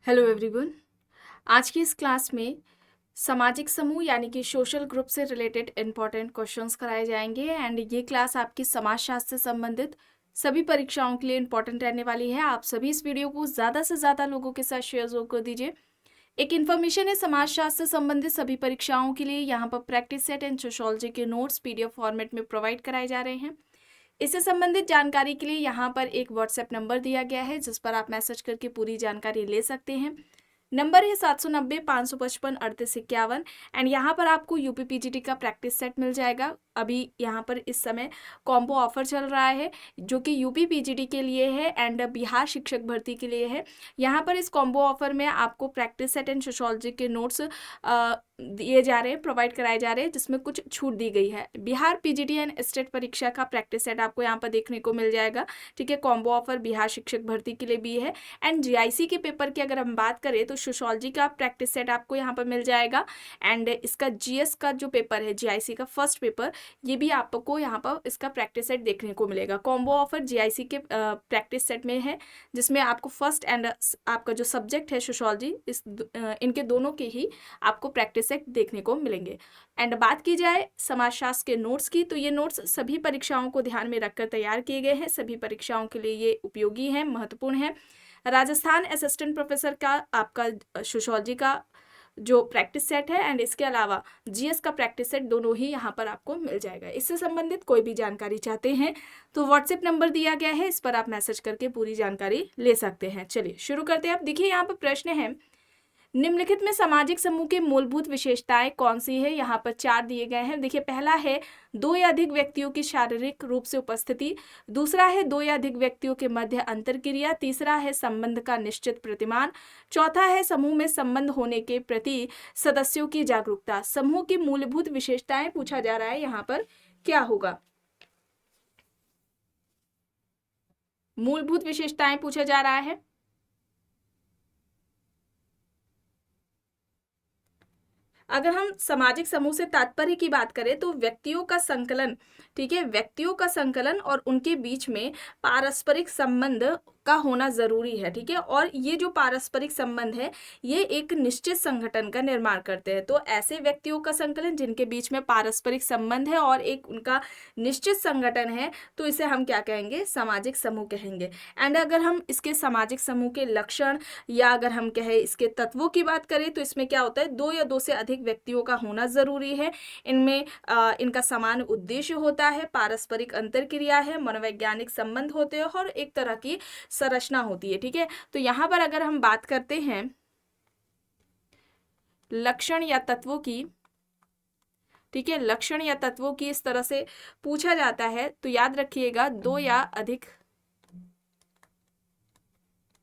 Hello everyone. आज की इस क्लास में सामाजिक समूह यानी कि सोशल ग्रुप से रिलेटेड इंपॉर्टेंट क्वेश्चंस कराए जाएंगे एंड ये क्लास आपकी समाजशास्त्र से संबंधित सभी परीक्षाओं के लिए इंपॉर्टेंट रहने वाली है। आप सभी इस वीडियो को ज़्यादा से ज़्यादा लोगों के साथ शेयर जरूर कर दीजिए। एक इन्फॉर्मेशन है, समाजशास्त्र से संबंधित सभी परीक्षाओं के लिए यहाँ पर प्रैक्टिस सेट एंड सोशोलॉजी के नोट्स पीडीएफ फॉर्मेट में प्रोवाइड कराए जा रहे हैं। इससे संबंधित जानकारी के लिए यहाँ पर एक व्हाट्सएप नंबर दिया गया है जिस पर आप मैसेज करके पूरी जानकारी ले सकते हैं। नंबर है 790-555-3851 एंड यहाँ पर आपको यूपीपीजीटी का प्रैक्टिस सेट मिल जाएगा। अभी यहाँ पर इस समय कॉम्बो ऑफर चल रहा है जो कि यूपीपीजीटी के लिए है एंड बिहार शिक्षक भर्ती के लिए है। यहाँ पर इस कॉम्बो ऑफर में आपको प्रैक्टिस सेट एंड सोशोलॉजी के नोट्स दिए जा रहे हैं, प्रोवाइड कराए जा रहे हैं, जिसमें कुछ छूट दी गई है। बिहार पीजीटी एंड स्टेट परीक्षा का प्रैक्टिस सेट आपको यहाँ पर देखने को मिल जाएगा। ठीक है, कॉम्बो ऑफर बिहार शिक्षक भर्ती के लिए भी है। एंड जीआईसी के पेपर की अगर हम बात करें तो सोशोलॉजी का प्रैक्टिस सेट आपको यहाँ पर मिल जाएगा एंड इसका जीएस का जो पेपर है, जीआईसी का फर्स्ट पेपर, ये भी आपको यहाँ पर इसका प्रैक्टिस सेट देखने को मिलेगा। कॉम्बो ऑफर जीआईसी के प्रैक्टिस सेट में है जिसमें आपको फर्स्ट एंड आपका जो सब्जेक्ट है सोशोलॉजी, इनके दोनों के ही आपको प्रैक्टिस सेट देखने को मिलेंगे। एंड बात की जाए समाजशास्त्र के नोट्स की, तो ये नोट्स सभी परीक्षाओं को ध्यान में रखकर तैयार किए गए हैं। सभी परीक्षाओं के लिए ये उपयोगी है, महत्वपूर्ण है। राजस्थान असिस्टेंट प्रोफेसर का आपका सोशोलॉजी का जो प्रैक्टिस सेट है एंड इसके अलावा जीएस का प्रैक्टिस सेट दोनों ही यहाँ पर आपको मिल जाएगा। इससे संबंधित कोई भी जानकारी चाहते हैं तो व्हाट्सएप नंबर दिया गया है, इस पर आप मैसेज करके पूरी जानकारी ले सकते हैं। चलिए शुरू करते हैं। आप देखिए यहाँ पर प्रश्न है, निम्नलिखित में सामाजिक समूह की मूलभूत विशेषताएं कौन सी है। यहाँ पर 4 दिए गए हैं। देखिए, पहला है 2 या अधिक व्यक्तियों की शारीरिक रूप से उपस्थिति, दूसरा है 2 या अधिक व्यक्तियों के मध्य अंतरक्रिया, तीसरा है संबंध का निश्चित प्रतिमान, चौथा है समूह में संबंध होने के प्रति सदस्यों की जागरूकता। समूह की मूलभूत विशेषताएं पूछा जा रहा है, यहाँ पर क्या होगा? मूलभूत विशेषताएं पूछा जा रहा है। अगर हम सामाजिक समूह से तात्पर्य की बात करें तो व्यक्तियों का संकलन, ठीक है, व्यक्तियों का संकलन और उनके बीच में पारस्परिक संबंध का होना जरूरी है। ठीक है, और ये जो पारस्परिक संबंध है ये एक निश्चित संगठन का निर्माण करते हैं। तो ऐसे व्यक्तियों का संकलन जिनके बीच में पारस्परिक संबंध है और एक उनका निश्चित संगठन है, तो इसे हम क्या कहेंगे? सामाजिक समूह कहेंगे। एंड अगर हम इसके सामाजिक समूह के लक्षण या अगर हम कहें इसके तत्वों की बात करें तो इसमें क्या होता है? 2 या 2 से अधिक व्यक्तियों का होना जरूरी है। इनमें इनका समान उद्देश्य होता है, पारस्परिक अंतरक्रिया है, मनोवैज्ञानिक संबंध होते हैं और एक तरह की संरचना होती है। ठीक है, तो यहाँ पर अगर हम बात करते हैं लक्षण या तत्वों की, ठीक है, लक्षण या तत्वों की इस तरह से पूछा जाता है तो याद रखिएगा 2 या अधिक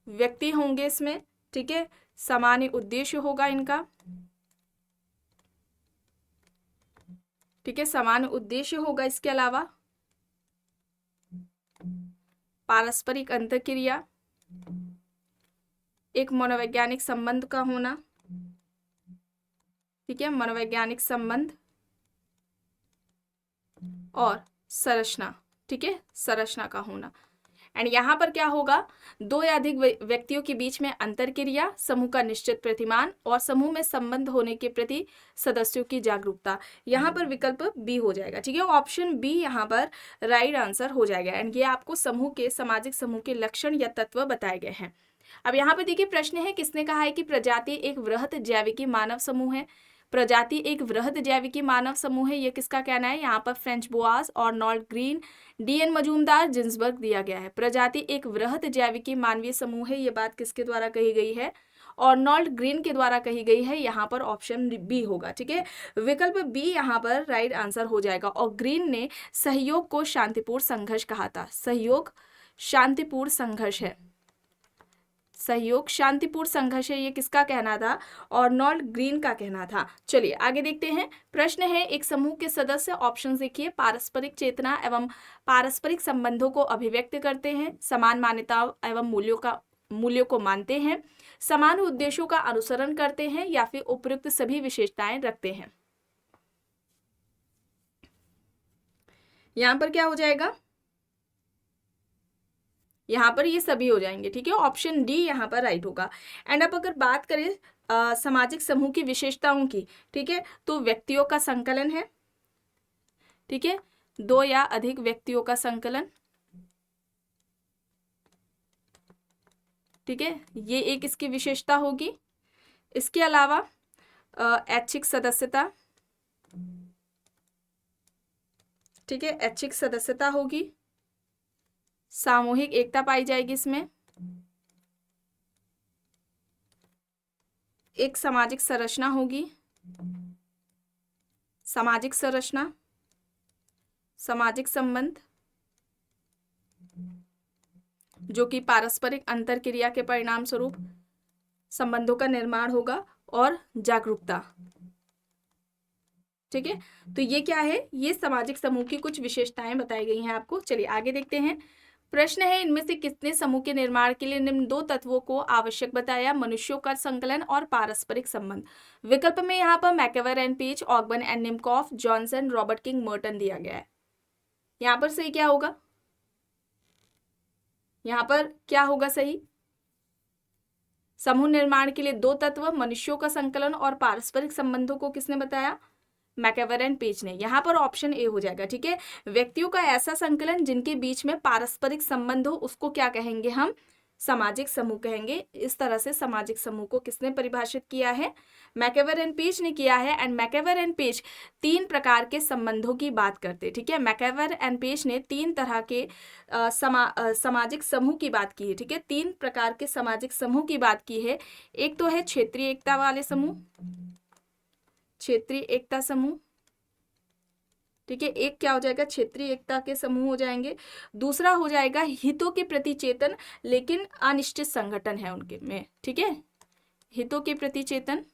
व्यक्ति होंगे इसमें। ठीक है, सामान्य उद्देश्य होगा इनका। ठीक है, सामान्य उद्देश्य होगा। इसके अलावा पारस्परिक अंतरक्रिया, एक मनोवैज्ञानिक संबंध का होना। ठीक है, मनोवैज्ञानिक संबंध और संरचना। ठीक है, संरचना का होना। एंड यहाँ पर क्या होगा? 2 या अधिक व्यक्तियों के बीच में अंतरक्रिया, समूह का निश्चित प्रतिमान और समूह में संबंध होने के प्रति सदस्यों की जागरूकता। यहाँ पर विकल्प बी हो जाएगा। ठीक है, ऑप्शन बी यहाँ पर राइट आंसर हो जाएगा। एंड ये आपको समूह के, सामाजिक समूह के लक्षण या तत्व बताए गए हैं। अब यहाँ पर देखिए प्रश्न है, किसने कहा है कि प्रजाति एक वृहत जैविकी मानव समूह है? प्रजाति एक वृहत जैविकी मानव समूह है, ये किसका कहना है? यहाँ पर Franz Boas, Arnold Green, DN Majumdar, Ginsberg दिया गया है। प्रजाति एक वृहत जैविकी मानवीय समूह है, ये बात किसके द्वारा कही गई है? आर्नोल्ड ग्रीन के द्वारा कही गई है। यहाँ पर ऑप्शन बी होगा। ठीक है, विकल्प बी यहाँ पर राइट आंसर हो जाएगा। और ग्रीन ने सहयोग को शांतिपूर्ण संघर्ष कहा था। सहयोग शांतिपूर्ण संघर्ष है, सहयोग शांतिपूर्ण संघर्ष है, ये किसका कहना था? आर्नोल्ड ग्रीन का कहना था। चलिए आगे देखते हैं। प्रश्न है, एक समूह के सदस्य, ऑप्शन देखिए, पारस्परिक चेतना एवं पारस्परिक संबंधों को अभिव्यक्त करते हैं, समान मान्यताओं एवं मूल्यों को मानते हैं, समान उद्देश्यों का अनुसरण करते हैं या फिर उपयुक्त सभी विशेषताएं रखते हैं। यहां पर क्या हो जाएगा? यहाँ पर ये सभी हो जाएंगे, ठीक है। ऑप्शन डी यहाँ पर राइट होगा। एंड अब अगर बात करें सामाजिक समूह की विशेषताओं की, ठीक है, तो व्यक्तियों का संकलन है, ठीक है, 2 या अधिक व्यक्तियों का संकलन, ठीक है, ये एक इसकी विशेषता होगी। इसके अलावा ऐच्छिक सदस्यता, ठीक है, ऐच्छिक सदस्यता होगी। सामूहिक एकता पाई जाएगी इसमें। एक सामाजिक संरचना होगी, सामाजिक संरचना, सामाजिक संबंध जो कि पारस्परिक अंतरक्रिया के परिणाम स्वरूप संबंधों का निर्माण होगा, और जागरूकता, ठीक है। तो ये क्या है, ये सामाजिक समूह की कुछ विशेषताएं बताई गई हैं आपको। चलिए आगे देखते हैं। प्रश्न है, इनमें से किसने समूह के निर्माण के लिए निम्न 2 तत्वों को आवश्यक बताया? मनुष्यों का संकलन और पारस्परिक संबंध। विकल्प में यहाँ पर MacIver and Page, Ogburn and Nimkoff, Johnson, Robert King, Merton दिया गया है। यहाँ पर सही क्या होगा? यहाँ पर क्या होगा सही? समूह निर्माण के लिए 2 तत्व, मनुष्यों का संकलन और पारस्परिक संबंधों को किसने बताया? मैकेवर एंड पेज ने। यहाँ पर ऑप्शन ए हो जाएगा, ठीक है। व्यक्तियों का ऐसा संकलन जिनके बीच में पारस्परिक संबंध हो, उसको क्या कहेंगे हम? सामाजिक समूह कहेंगे। इस तरह से सामाजिक समूह को किसने परिभाषित किया है? मैकेवर एंड पेज ने किया है। एंड मैकेवर एंड पेज 3 प्रकार के संबंधों की बात करते हैं, ठीक है। मैकेवर एंड पेज ने 3 तरह के सामाजिक समूह की बात की है, ठीक है। 3 प्रकार के सामाजिक समूह की बात की है। एक तो है क्षेत्रीय एकता वाले समूह, क्षेत्रीय एकता समूह, ठीक है। एक क्या हो जाएगा? क्षेत्रीय एकता के समूह हो जाएंगे। दूसरा हो जाएगा हितों के प्रति चेतन लेकिन अनिश्चित संगठन है उनके में, ठीक है। हितों के प्रति चेतन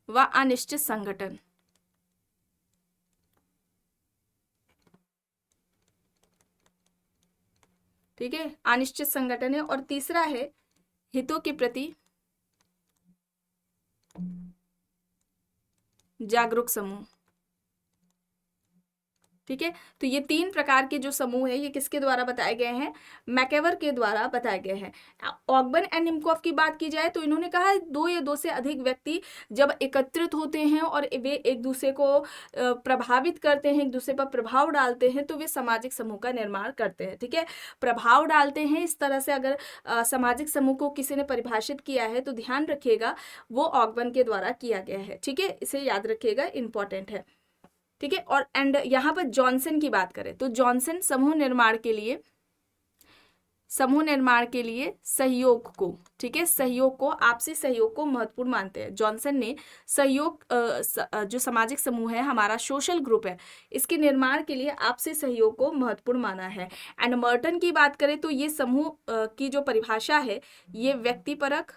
व अनिश्चित संगठन, ठीक है, अनिश्चित संगठन है। और तीसरा है हितों के प्रति जागरूक समूह, ठीक है। तो ये 3 प्रकार के जो समूह है, ये किसके द्वारा बताए गए हैं? मैकेवर के द्वारा बताए गए हैं। ऑगबर्न एंड निमकॉफ की बात की जाए तो इन्होंने कहा 2 या 2 से अधिक व्यक्ति जब एकत्रित होते हैं और वे एक दूसरे को प्रभावित करते हैं, एक दूसरे पर प्रभाव डालते हैं, तो वे सामाजिक समूह का निर्माण करते हैं, ठीक है। प्रभाव डालते हैं, इस तरह से अगर सामाजिक समूह को किसी ने परिभाषित किया है तो ध्यान रखिएगा वो ऑगबर्न के द्वारा किया गया है, ठीक है। इसे याद रखिएगा, इंपॉर्टेंट है, ठीक है। और एंड यहाँ पर जॉनसन की बात करें तो जॉनसन समूह निर्माण के लिए सहयोग को, ठीक है, सहयोग को, आपसी सहयोग को महत्वपूर्ण मानते हैं। जॉनसन ने सहयोग जो सामाजिक समूह है, हमारा सोशल ग्रुप है, इसके निर्माण के लिए आपसी सहयोग को महत्वपूर्ण माना है। एंड मर्टन की बात करें तो ये समूह की जो परिभाषा है, ये व्यक्तिपरक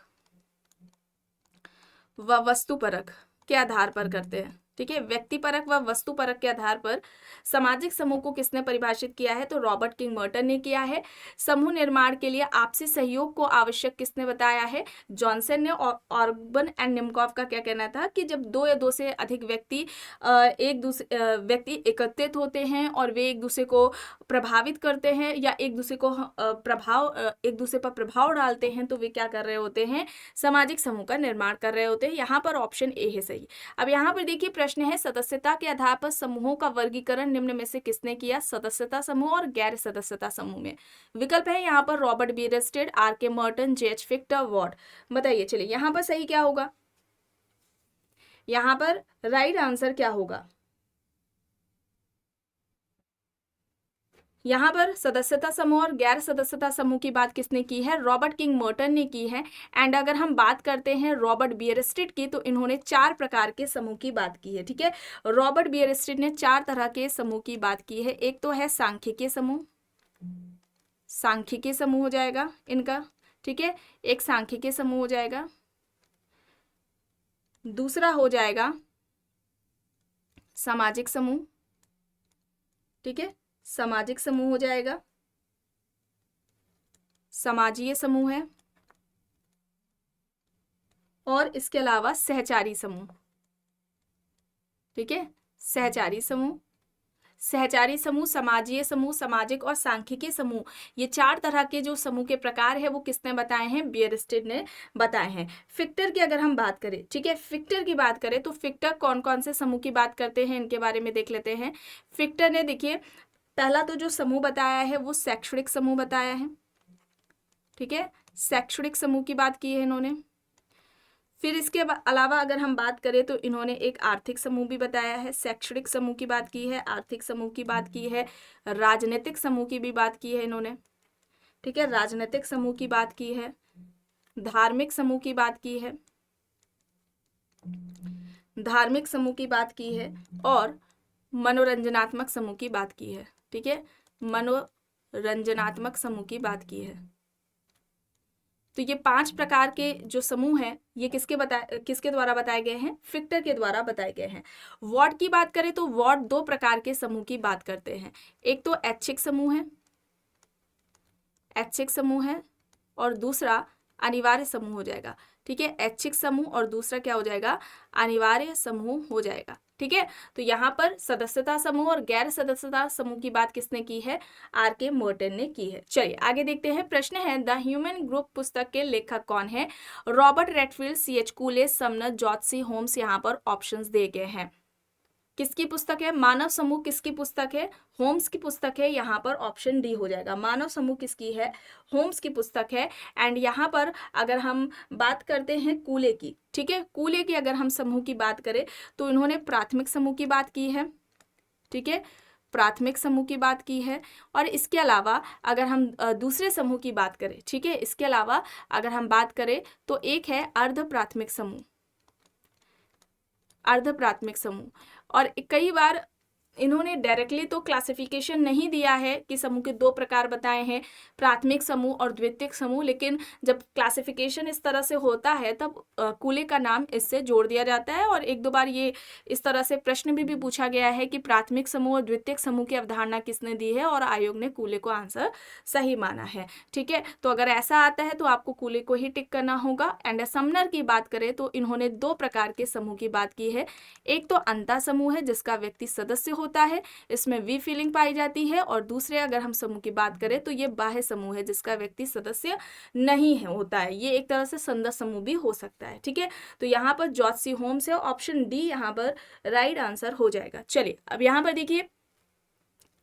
व वस्तुपरक के आधार पर करते हैं, ठीक है। व्यक्तिपरक व वस्तुपरक के आधार पर सामाजिक समूह को किसने परिभाषित किया है? तो रॉबर्ट किंग मर्टन ने किया है। समूह निर्माण के लिए आपसी सहयोग को आवश्यक किसने बताया है? जॉनसन ने। और ऑगबर्न एंड निमकॉफ का क्या कहना था कि जब 2 या 2 से अधिक व्यक्ति एकत्रित होते हैं और वे एक दूसरे को प्रभावित करते हैं या एक दूसरे पर प्रभाव डालते हैं, तो वे क्या कर रहे होते हैं? सामाजिक समूह का निर्माण कर रहे होते हैं। यहाँ पर ऑप्शन ए है सही। अब यहाँ पर देखिए प्रश्न है, सदस्यता के आधार पर समूहों का वर्गीकरण निम्न में से किसने किया? सदस्यता समूह और गैर सदस्यता समूह में। विकल्प है यहाँ पर रॉबर्ट बीयरस्टेड, आर के मर्टन, जे.एच. फिक्टर, वॉट। बताइए चलिए यहाँ पर सही क्या होगा? यहाँ पर राइट आंसर क्या होगा? यहाँ पर सदस्यता समूह और गैर सदस्यता समूह की बात किसने की है? रॉबर्ट किंग मर्टन ने की है। एंड अगर हम बात करते हैं रॉबर्ट बीयरस्टेड की, तो इन्होंने 4 प्रकार के समूह की बात की है, ठीक है। रॉबर्ट बीयरस्टेड ने 4 तरह के समूह की बात की है। एक तो है सांख्यिकीय समूह, सांख्यिकीय समूह हो जाएगा इनका, ठीक है, एक सांख्यिकीय समूह हो जाएगा। दूसरा हो जाएगा सामाजिक समूह, ठीक है, सामाजिक समूह हो जाएगा। समाजीय समूह है। और इसके अलावा सहचारी समूह, ठीक है, सहचारी समूह। सहचारी समूह, समाजीय समूह, सामाजिक और सांख्यिकीय समूह, ये 4 तरह के जो समूह के प्रकार है वो किसने बताए हैं? बियरस्टेड ने बताए हैं। फिक्टर की अगर हम बात करें, ठीक है, फिक्टर की बात करें तो फिक्टर कौन कौन से समूह की बात करते हैं इनके बारे में देख लेते हैं। फिक्टर ने देखिए पहला तो जो समूह बताया है वो शैक्षणिक समूह बताया है, ठीक है, शैक्षणिक समूह की बात की है इन्होंने। फिर इसके अलावा अगर हम बात करें तो इन्होंने एक आर्थिक समूह भी बताया है, शैक्षणिक समूह की बात की है, आर्थिक समूह की बात की है, राजनीतिक समूह की भी बात की है इन्होंने, ठीक है, राजनीतिक समूह की बात की है, धार्मिक समूह की बात की है, धार्मिक समूह की बात की है, और मनोरंजनात्मक समूह की बात की है, ठीक है, मनोरंजनात्मक समूह की बात की है। तो ये 5 प्रकार के जो समूह हैं ये किसके द्वारा बताए गए हैं? फिक्टर के द्वारा बताए गए हैं। वॉर्ड की बात करें तो वॉर्ड 2 प्रकार के समूह की बात करते हैं। एक तो ऐच्छिक समूह है, ऐच्छिक समूह है, और दूसरा अनिवार्य समूह हो जाएगा, ठीक है, ऐच्छिक समूह और दूसरा क्या हो जाएगा? अनिवार्य समूह हो जाएगा, ठीक है। तो यहाँ पर सदस्यता समूह और गैर सदस्यता समूह की बात किसने की है? आर.के. मोर्टन ने की है। चलिए आगे देखते हैं। प्रश्न है द ह्यूमन ग्रुप पुस्तक के लेखक कौन है? Robert Redfield, C.H. कूले, Sumner, George C Holmes. यहाँ पर ऑप्शंस दिए गए हैं। किसकी पुस्तक है? मानव समूह किसकी पुस्तक है? होम्स की पुस्तक है। यहाँ पर ऑप्शन डी हो जाएगा। मानव समूह किसकी है? होम्स की पुस्तक है। एंड यहाँ पर अगर हम बात करते हैं कूले की, ठीक है, कूले की अगर हम समूह की बात करें तो इन्होंने प्राथमिक समूह की बात की है, ठीक है, प्राथमिक समूह की बात की है। और इसके अलावा अगर हम दूसरे समूह की बात करें, ठीक है, इसके अलावा अगर हम बात करें तो एक है अर्ध प्राथमिक समूह, अर्ध प्राथमिक समूह। और कई बार इन्होंने डायरेक्टली तो क्लासिफिकेशन नहीं दिया है कि समूह के 2 प्रकार बताए हैं, प्राथमिक समूह और द्वितीयक समूह, लेकिन जब क्लासिफिकेशन इस तरह से होता है तब कूले का नाम इससे जोड़ दिया जाता है। और 1-2 बार ये इस तरह से प्रश्न भी पूछा गया है कि प्राथमिक समूह और द्वितीयक समूह की अवधारणा किसने दी है, और आयोग ने कूले को आंसर सही माना है, ठीक है। तो अगर ऐसा आता है तो आपको कूले को ही टिक करना होगा। एंड समनर की बात करें तो इन्होंने 2 प्रकार के समूह की बात की है। एक तो अंतः समूह है जिसका व्यक्ति सदस्य होता है, इसमें वी फीलिंग पाई जाती है। और दूसरे अगर हम समूह की बात करें तो ये बाह्य समूह है जिसका व्यक्ति सदस्य नहीं है होता है, ये एक तरह से संदर्भ समूह भी हो सकता है, ठीक है। तो यहाँ पर जॉर्ज सी होम्स है, ऑप्शन डी यहाँ पर राइट आंसर हो जाएगा। चलिए अब यहाँ पर देखिए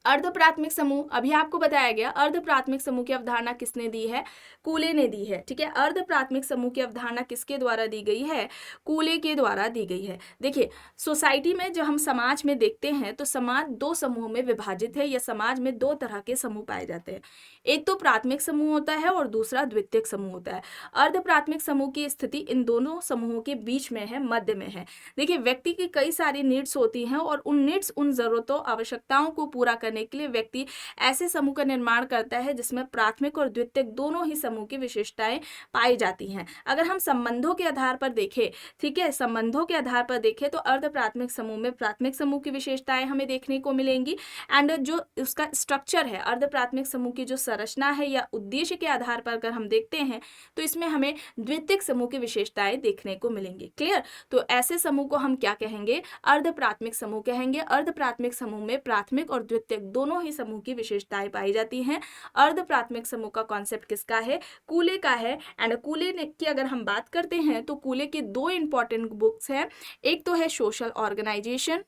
अर्ध प्राथमिक समूह, अभी आपको बताया गया अर्ध प्राथमिक समूह की अवधारणा किसने दी है? कूले ने दी है, ठीक है। अर्ध प्राथमिक समूह की अवधारणा किसके द्वारा दी गई है? कूले के द्वारा दी गई है। देखिए सोसाइटी में जो हम समाज में देखते हैं तो समाज 2 समूहों में विभाजित है, या समाज में 2 तरह के समूह पाए जाते हैं। एक तो प्राथमिक समूह होता है और दूसरा द्वितीयक समूह होता है। अर्ध प्राथमिक समूह की स्थिति इन दोनों समूहों के बीच में है, मध्य में है। देखिए व्यक्ति की कई सारी नीड्स होती हैं और उन नीड्स, उन जरूरतों, आवश्यकताओं को पूरा करने के लिए व्यक्ति ऐसे समूह का निर्माण करता है जिसमें प्राथमिक और द्वितीयक दोनों ही समूह की विशेषताएं पाई जाती हैं। अगर हम संबंधों के आधार पर देखें, ठीक है, संबंधों के आधार पर देखें तो अर्ध प्राथमिक समूह में प्राथमिक समूह की विशेषताएं हमें देखने को मिलेंगी। एंड जो उसका स्ट्रक्चर है, अर्ध प्राथमिक समूह की जो संरचना है या उद्देश्य के आधार पर अगर हम देखते हैं तो इसमें हमें द्वितीयक समूह की विशेषताएं देखने को मिलेंगी। क्लियर? तो ऐसे समूह को हम क्या कहेंगे? अर्ध प्राथमिक समूह कहेंगे। अर्ध प्राथमिक समूह में प्राथमिक और द्वितीयक दोनों ही समूह की विशेषताएं पाई जाती हैं। अर्ध प्राथमिक समूह का कॉन्सेप्ट किसका है? कूले का है। एंड कूले की अगर हम बात करते हैं तो कूले की 2 इंपॉर्टेंट बुक्स हैं। एक तो है सोशल ऑर्गेनाइजेशन,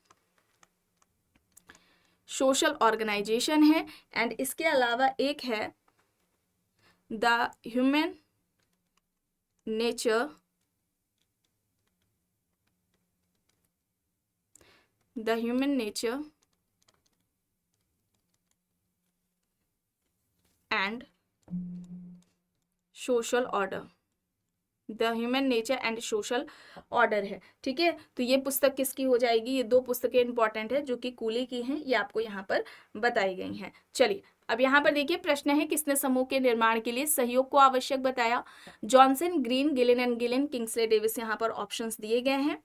सोशल ऑर्गेनाइजेशन है। एंड इसके अलावा एक है the human nature, the human nature and social order, the human nature and social order है, ठीक है। तो ये पुस्तक किसकी हो जाएगी? ये 2 पुस्तकें इंपॉर्टेंट है जो कि कूले की हैं, ये आपको यहाँ पर बताई गई हैं। चलिए अब यहाँ पर देखिए प्रश्न है किसने समूह के निर्माण के लिए सहयोग को आवश्यक बताया? Johnson, green, Gillin and Gillin, Kingsley Davis यहाँ पर ऑप्शंस दिए गए हैं।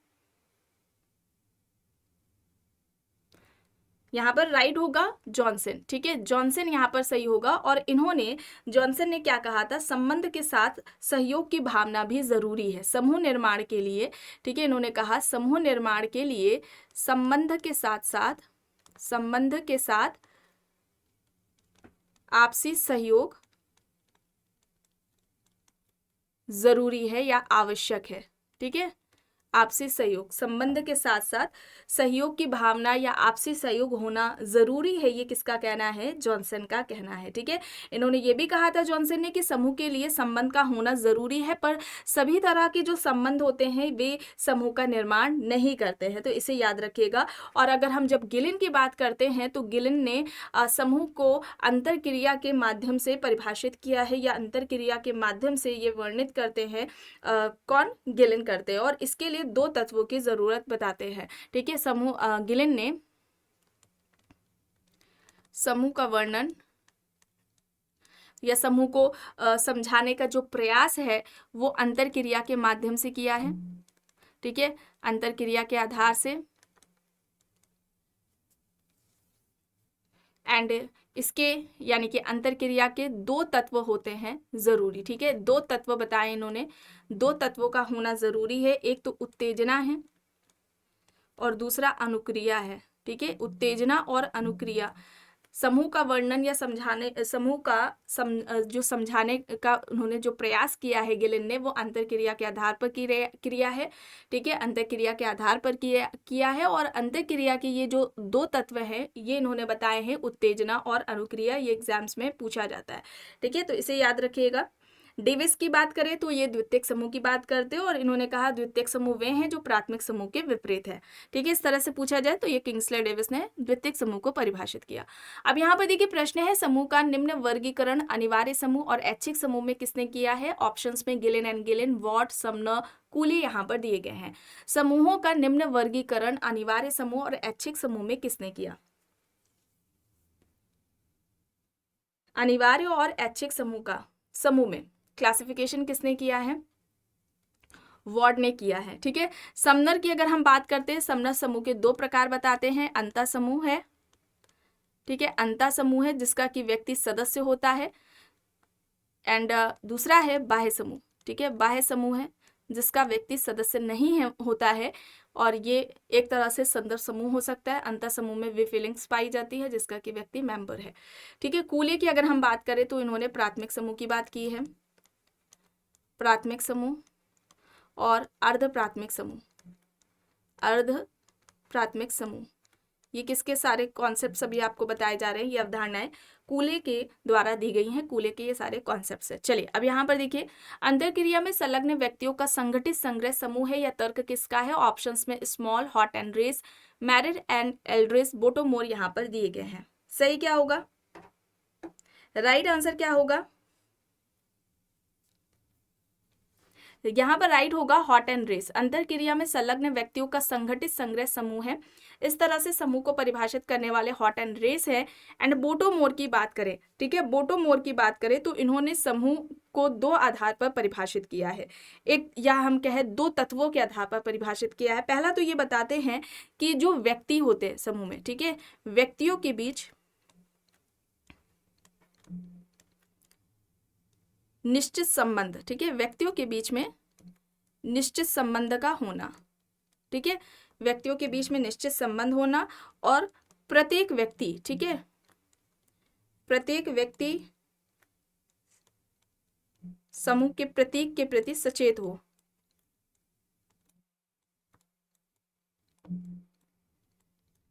यहाँ पर राइट होगा जॉनसन, ठीक है, जॉनसन यहाँ पर सही होगा। और इन्होंने, जॉनसन ने क्या कहा था? संबंध के साथ सहयोग की भावना भी जरूरी है समूह निर्माण के लिए, ठीक है। इन्होंने कहा समूह निर्माण के लिए संबंध के साथ साथ संबंध के साथ आपसी सहयोग जरूरी है या आवश्यक है। ठीक है, आपसी सहयोग, संबंध के साथ साथ सहयोग की भावना या आपसी सहयोग होना जरूरी है, ये किसका कहना है? जॉनसन का कहना है। ठीक है, इन्होंने ये भी कहा था जॉनसन ने कि समूह के लिए संबंध का होना जरूरी है, पर सभी तरह के जो संबंध होते हैं वे समूह का निर्माण नहीं करते हैं, तो इसे याद रखिएगा। और अगर हम जब गिलिन की बात करते हैं तो गिलिन ने समूह को अंतरक्रिया के माध्यम से परिभाषित किया है, या अंतरक्रिया के माध्यम से ये वर्णित करते हैं। कौन? गिलिन करते हैं, और इसके लिए दो तत्वों की जरूरत बताते हैं। ठीक है, गिलिन ने समूह का वर्णन या समूह को समझाने का जो प्रयास है वो अंतरक्रिया के माध्यम से किया है। ठीक है, अंतरक्रिया के आधार से, एंड इसके यानी कि अंतरक्रिया के दो तत्व होते हैं जरूरी। ठीक है, दो तत्व बताए इन्होंने, दो तत्वों का होना जरूरी है। एक तो उत्तेजना है और दूसरा अनुक्रिया है। ठीक है, उत्तेजना और अनुक्रिया। समूह का वर्णन या समझाने, समूह का जो समझाने का उन्होंने जो प्रयास किया है गिलिन ने, वो अंतरक्रिया के आधार पर क्रिया है। ठीक है, अंतरक्रिया के आधार पर किया है, और अंतरक्रिया के ये जो दो तत्व हैं ये इन्होंने बताए हैं, उत्तेजना और अनुक्रिया। ये एग्जाम्स में पूछा जाता है। ठीक है, तो इसे याद रखिएगा। डेविस की बात करें तो ये द्वितीयक समूह की बात करते हैं, और इन्होंने कहा द्वितीयक समूह वे हैं जो प्राथमिक समूह के विपरीत है। ठीक है, इस तरह से पूछा जाए तो ये किंग्सले डेविस ने द्वितीयक समूह को परिभाषित किया। अब यहाँ पर देखिए प्रश्न है, समूह का निम्न वर्गीकरण अनिवार्य समूह और ऐच्छिक समूह में किसने किया है? ऑप्शंस में Gillin and Gillin, what, Sumner, coolie यहाँ पर दिए गए हैं। समूहों का निम्न वर्गीकरण अनिवार्य समूह और ऐच्छिक समूह में किसने किया? अनिवार्य और ऐच्छिक समूह में क्लासिफिकेशन किसने किया है? वॉर्ड ने किया है। ठीक है, समनर की अगर हम बात करते हैं, समनर समूह के दो प्रकार बताते हैं। अंतः समूह है, ठीक है, अंतः समूह है जिसका कि व्यक्ति सदस्य होता है, एंड दूसरा है बाह्य समूह। ठीक है, बाह्य समूह है जिसका व्यक्ति सदस्य नहीं है होता है, और ये एक तरह से संदर्भ समूह हो सकता है। अंतः समूह में वे फीलिंग्स पाई जाती है जिसका कि व्यक्ति मेंबर है। ठीक है, कूले की अगर हम बात करें तो इन्होंने प्राथमिक समूह की बात की है, प्राथमिक समूह और अर्ध प्राथमिक समूह। अर्ध प्राथमिक समूह, ये किसके सारे कॉन्सेप्ट्स अभी आपको बताए जा रहे हैं, ये अवधारणाएं कूले के द्वारा दी गई हैं। कूले के ये सारे कॉन्सेप्ट्स है। चलिए अब यहाँ पर देखिए, अंतरक्रिया में संलग्न व्यक्तियों का संगठित संग्रह समूह है, या तर्क किसका है? ऑप्शंस में स्मॉल, हॉट एंड रेस, मैरिड एंड एल्ड्रेस, बोटोमोर यहाँ पर दिए गए हैं। सही क्या होगा? राइट आंसर क्या होगा? यहाँ पर राइट होगा हॉट एंड रेस। अंतरक्रिया में संलग्न व्यक्तियों का संगठित संग्रह समूह है, इस तरह से समूह को परिभाषित करने वाले हॉट एंड रेस है। एंड बोटोमोर की बात करें, ठीक है, बोटोमोर की बात करें तो इन्होंने समूह को दो आधार पर परिभाषित किया है। एक, या हम कहें दो तत्वों के आधार पर परिभाषित किया है। पहला तो ये बताते हैं कि जो व्यक्ति होते हैं समूह में, ठीक है, व्यक्तियों के बीच निश्चित संबंध, ठीक है, व्यक्तियों के बीच में निश्चित संबंध का होना। ठीक है, व्यक्तियों के बीच में निश्चित संबंध होना, और प्रत्येक व्यक्ति, ठीक है, प्रत्येक व्यक्ति समूह के प्रतीक के प्रति सचेत हो।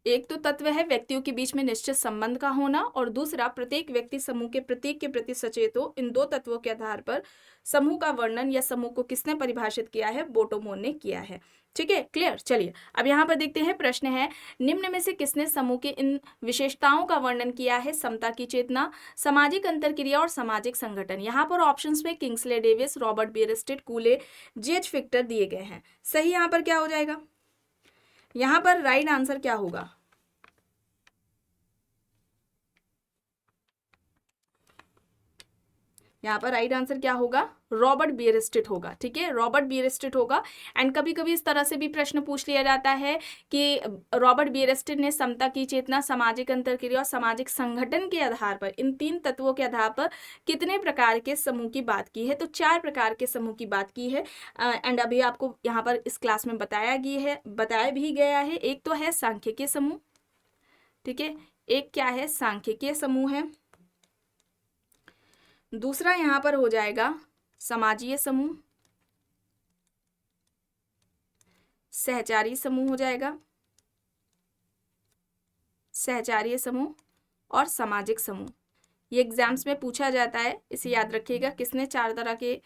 एक तो तत्व है व्यक्तियों के बीच में निश्चित संबंध का होना, और दूसरा प्रत्येक व्यक्ति समूह के प्रतीक के प्रति सचेत हो। इन दो तत्वों के आधार पर समूह का वर्णन या समूह को किसने परिभाषित किया है? बोटोमोर ने किया है। ठीक है, क्लियर। चलिए अब यहाँ पर देखते हैं, प्रश्न है, निम्न में से किसने समूह के इन विशेषताओं का वर्णन किया है? समता की चेतना, सामाजिक अंतरक्रिया और सामाजिक संगठन। यहाँ पर ऑप्शंस में Kingsley Davis, Robert Bierstedt, कूले, JH. फिक्टर दिए गए हैं। सही यहाँ पर क्या हो जाएगा? यहाँ पर राइट आंसर क्या होगा? यहाँ पर राइट आंसर क्या होगा? रॉबर्ट बियरस्टेड होगा। ठीक है, रॉबर्ट बियरस्टेड होगा। एंड कभी कभी इस तरह से भी प्रश्न पूछ लिया जाता है कि रॉबर्ट बियरस्टेड ने समता की चेतना, सामाजिक अंतरक्रिया और सामाजिक संगठन के आधार पर, इन तीन तत्वों के आधार पर कितने प्रकार के समूह की बात की है? तो 4 प्रकार के समूह की बात की है। एंड अभी आपको यहाँ पर इस क्लास में बताया भी गया है। एक तो है सांख्यिकीय समूह, ठीक है, एक क्या है, सांख्यिकीय समूह है। दूसरा यहाँ पर हो जाएगा समाजीय समूह, सहचारी समूह हो जाएगा, सहचारी समूह और सामाजिक समूह। ये एग्जाम्स में पूछा जाता है, इसे याद रखिएगा। किसने चार तरह के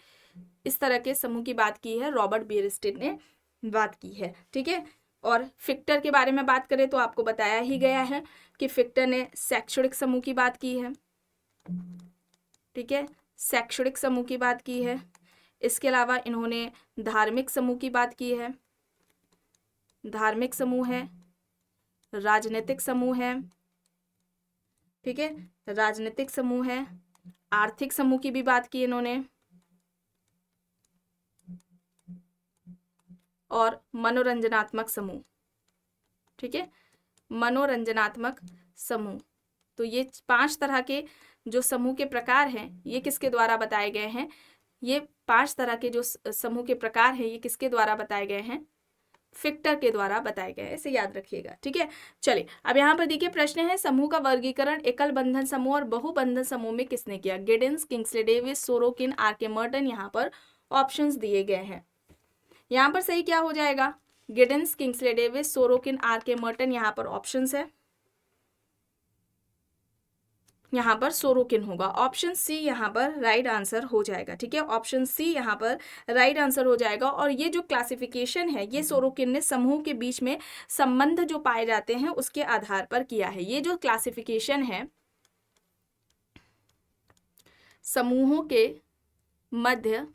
इस तरह के समूह की बात की है? रॉबर्ट बियरस्टेड ने बात की है। ठीक है, और फिक्टर के बारे में बात करें तो आपको बताया ही गया है कि फिक्टर ने शैक्षणिक समूह की बात की है। ठीक है, शैक्षणिक समूह की बात की है। इसके अलावा इन्होंने धार्मिक समूह की बात की है, धार्मिक समूह है, राजनीतिक समूह है। ठीक है, राजनीतिक समूह है, आर्थिक समूह की भी बात की इन्होंने, और मनोरंजनात्मक समूह। ठीक है, मनोरंजनात्मक समूह। तो ये 5 तरह के जो समूह के प्रकार हैं, ये किसके द्वारा बताए गए हैं? ये 5 तरह के जो समूह के प्रकार हैं, ये किसके द्वारा बताए गए हैं? फिक्टर के द्वारा बताए गए हैं। इसे याद रखिएगा। ठीक है, चलिए अब यहाँ पर देखिए प्रश्न है, समूह का वर्गीकरण एकल बंधन समूह और बहुबंधन समूह में किसने किया? Giddens, Kingsley Davis, Sorokin, R K. Merton. यहाँ पर ऑप्शंस दिए गए हैं। यहाँ पर सही क्या हो जाएगा? Giddens, Kingsley Davis, Sorokin, R K. Merton. यहाँ पर ऑप्शंस है, यहाँ पर सोरोकिन होगा। ऑप्शन सी यहाँ पर राइट आंसर हो जाएगा। ठीक है, ऑप्शन सी यहाँ पर राइट आंसर हो जाएगा। और ये जो क्लासिफिकेशन है, ये सोरोकिन ने समूह के बीच में संबंध जो पाए जाते हैं उसके आधार पर किया है। ये जो क्लासिफिकेशन है समूहों के मध्य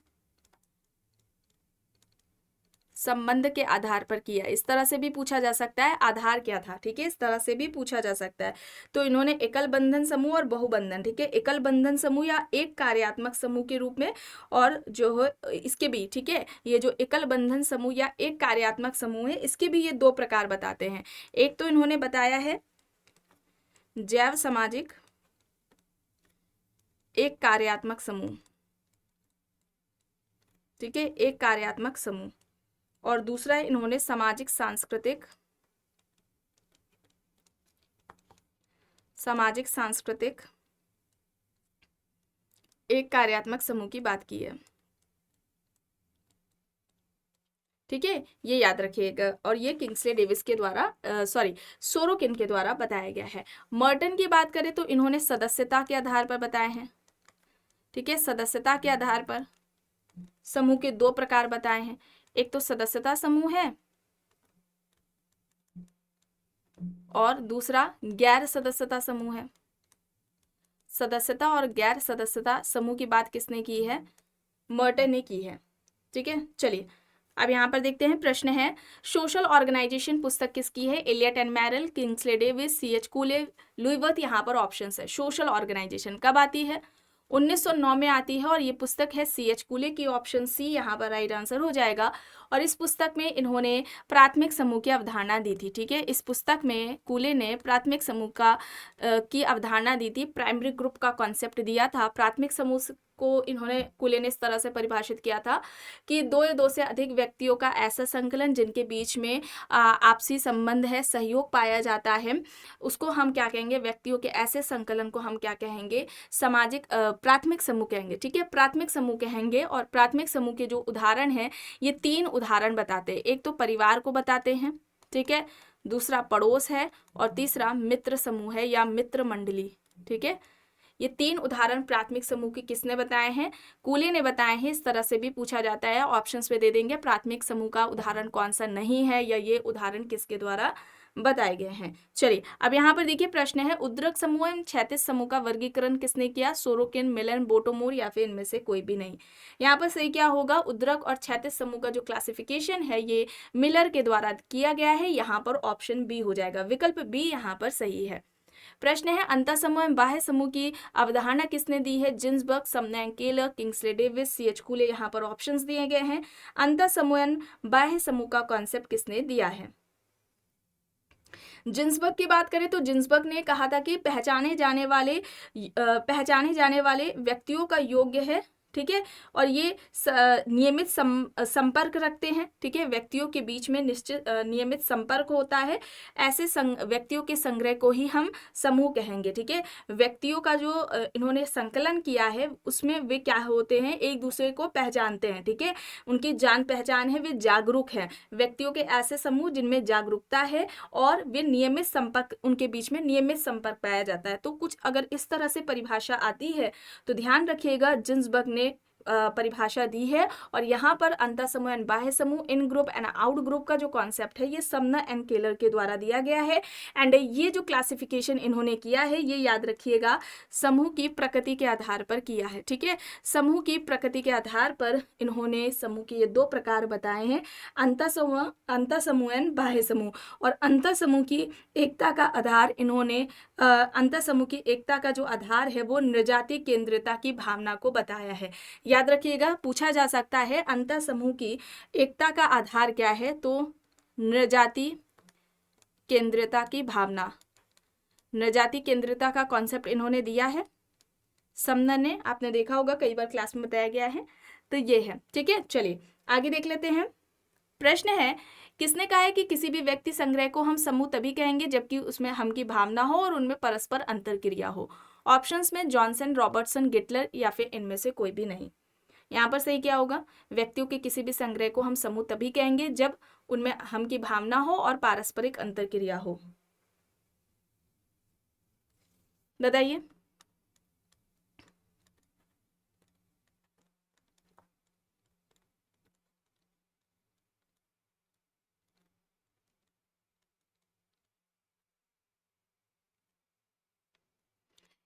संबंध के आधार पर किया। इस तरह से भी पूछा जा सकता है, आधार क्या था। ठीक है, इस तरह से भी पूछा जा सकता है। तो इन्होंने एकल बंधन समूह और बहुबंधन, ठीक है, एकल बंधन समूह या एक कार्यात्मक समूह के रूप में, और जो है इसके भी, ठीक है, ये जो एकल बंधन समूह या एक कार्यात्मक समूह है, इसके भी ये 2 प्रकार बताते हैं। एक तो इन्होंने बताया है जैव सामाजिक एक कार्यात्मक समूह। ठीक है, एक कार्यात्मक समूह। और दूसरा इन्होंने सामाजिक सांस्कृतिक एक कार्यात्मक समूह की बात की है। ठीक है, ये याद रखिएगा। और ये किंग्सले डेविस के द्वारा सोरोकिन के द्वारा बताया गया है। मर्टन की बात करें तो इन्होंने सदस्यता के आधार पर बताए हैं। ठीक है, सदस्यता के आधार पर समूह के 2 प्रकार बताए हैं। एक तो सदस्यता समूह है और दूसरा गैर सदस्यता समूह है। सदस्यता और गैर सदस्यता समूह की बात किसने की है? मर्टन ने की है। ठीक है, चलिए अब यहाँ पर देखते हैं। प्रश्न है, सोशल ऑर्गेनाइजेशन पुस्तक किसकी है? Elliott and Merrill, Kingsley Davis, C.H. Cooley, Louis Wirth. यहाँ पर ऑप्शंस है। सोशल ऑर्गेनाइजेशन कब आती है? 1909 में आती है और ये पुस्तक है C.H. कूले की। ऑप्शन सी यहाँ पर राइट आंसर हो जाएगा। और इस पुस्तक में इन्होंने प्राथमिक समूह की अवधारणा दी थी। ठीक है, इस पुस्तक में कूले ने प्राथमिक समूह की अवधारणा दी थी, प्राइमरी ग्रुप का कॉन्सेप्ट दिया था। प्राथमिक समूह को इन्होंने कूले ने इस तरह से परिभाषित किया था कि 2 या 2 से अधिक व्यक्तियों का ऐसा संकलन जिनके बीच में आपसी संबंध है, सहयोग पाया जाता है, उसको हम क्या कहेंगे? व्यक्तियों के ऐसे संकलन को हम क्या कहेंगे? सामाजिक प्राथमिक समूह कहेंगे। ठीक है, प्राथमिक समूह कहेंगे। और प्राथमिक समूह के जो उदाहरण हैं, ये 3 उदाहरण बताते हैं। एक तो परिवार को बताते हैं, ठीक है, दूसरा पड़ोस है, और तीसरा मित्र समूह है या मित्र मंडली। ठीक है, ये 3 उदाहरण प्राथमिक समूह के किसने बताए हैं? कूले ने बताए हैं। इस तरह से भी पूछा जाता है, ऑप्शंस में दे देंगे प्राथमिक समूह का उदाहरण कौन सा नहीं है, या ये उदाहरण किसके द्वारा बताए गए हैं। चलिए अब यहाँ पर देखिए प्रश्न है, उद्रक समूह एवं क्षैतिज समूह का वर्गीकरण किसने किया? सोरोकिन, मिलन, बोटोमोर, या फिर इनमें से कोई भी नहीं। यहाँ पर सही क्या होगा? उद्रक और क्षैतिज समूह का जो क्लासिफिकेशन है ये मिलर के द्वारा किया गया है। यहाँ पर ऑप्शन बी हो जाएगा, विकल्प बी यहाँ पर सही है। प्रश्न है, अंतर समूह एवं बाह्य समूह की अवधारणा किसने दी है? Ginsberg, Sumner Keller, Kingsley Davis, C.H. Cooley. यहाँ पर ऑप्शंस दिए गए हैं। अंतर समूह एवं बाह्य समूह का कॉन्सेप्ट किसने दिया है? जिन्सबर्ग की बात करें तो जिन्सबर्ग ने कहा था कि पहचाने जाने वाले व्यक्तियों का योग्य है ठीक है। और ये नियमित संपर्क रखते हैं, ठीक है, व्यक्तियों के बीच में निश्चित नियमित संपर्क होता है। ऐसे व्यक्तियों के संग्रह को ही हम समूह कहेंगे, ठीक है। व्यक्तियों का जो इन्होंने संकलन किया है उसमें वे क्या होते हैं, एक दूसरे को पहचानते हैं, ठीक है, उनकी जान पहचान है, वे जागरूक हैं। व्यक्तियों के ऐसे समूह जिनमें जागरूकता है और वे नियमित संपर्क, उनके बीच में नियमित संपर्क पाया जाता है। तो कुछ अगर इस तरह से परिभाषा आती है तो ध्यान रखिएगा, जिन्सबर्ग ने परिभाषा दी है। और यहाँ पर अंतः समूह एंड बाह्य समूह, इन ग्रुप एंड आउट ग्रुप का जो कॉन्सेप्ट है ये समनर एंड केलर के द्वारा दिया गया है। एंड ये जो क्लासिफिकेशन इन्होंने किया है ये याद रखिएगा समूह की प्रकृति के आधार पर किया है, ठीक है। समूह की प्रकृति के आधार पर इन्होंने समूह के ये दो प्रकार बताए हैं, अंतः समूह एंड बाह्य समूह। और अंतः समूह की एकता का आधार इन्होंने अंतः समूह की एकता का जो आधार है वो नृजाति केंद्रिता की भावना को बताया है। याद रखिएगा, पूछा जा सकता है अंतः समूह की एकता का आधार क्या है, तो नृजाति केंद्रिता की भावना, नृजाति केंद्रिता का कॉन्सेप्ट इन्होंने दिया है समनर ने, आपने देखा होगा कई बार क्लास में बताया गया है। तो ये है, ठीक है। चलिए आगे देख लेते हैं। प्रश्न है, किसने कहा है कि किसी भी व्यक्ति संग्रह को हम समूह तभी कहेंगे जबकि उसमें हम की भावना हो और उनमें परस्पर अंतरक्रिया हो। ऑप्शंस में जॉनसन, रॉबर्टसन, गिटलर या फिर इनमें से कोई भी नहीं। यहाँ पर सही क्या होगा, व्यक्तियों के किसी भी संग्रह को हम समूह तभी कहेंगे जब उनमें हम की भावना हो और पारस्परिक अंतरक्रिया हो। बताइए।